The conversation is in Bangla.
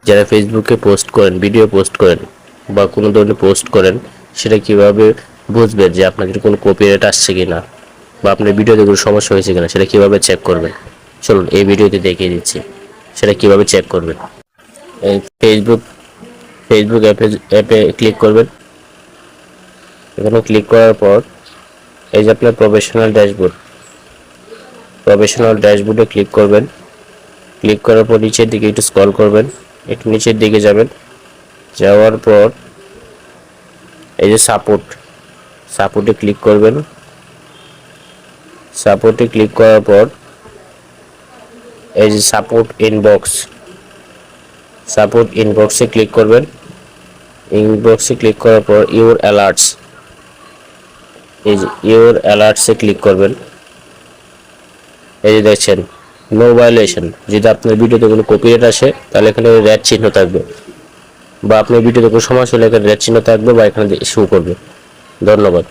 যারা ফেসবুকে পোস্ট করেন, ভিডিও পোস্ট করেন বা কোনো ধরনের পোস্ট করেন, সেটা কিভাবে বুঝবেন যে আপনাদের কোনো কপিরাইট আসছে কিনা বা আপনার ভিডিওতে কোনো সমস্যা হয়েছে কিনা, সেটা কিভাবে চেক করবেন? চলুন এই ভিডিওতে দেখিয়ে দিচ্ছি সেটা কিভাবে চেক করবেন। এই ফেসবুক অ্যাপে ক্লিক করবেন। এখানে ক্লিক করার পর এই যে আপনার প্রফেশনাল ড্যাশবোর্ডে ক্লিক করবেন। ক্লিক করার পর নিচের দিকে একটু স্ক্রল করবেন, একটু নিচের দিকে যাবেন। যাওয়ার পর এই যে সাপোর্টে ক্লিক করবেন। সাপোর্টে ক্লিক করার পর এই যে সাপোর্ট ইনবক্সে ক্লিক করবেন। ইনবক্সে ক্লিক করার পর ইউর অ্যালার্টসে ক্লিক করবেন। এই যে দেখছেন নো ভায়োলেশন। যদি আপনার ভিডিওতে কোনো কপিরাইট আসে তাহলে এখানে রেড চিহ্ন থাকবে, বা আপনার ভিডিওতে কোনো সমস্যা হলে এখানে রেড চিহ্ন থাকবে বা এখানে শো করবে। ধন্যবাদ।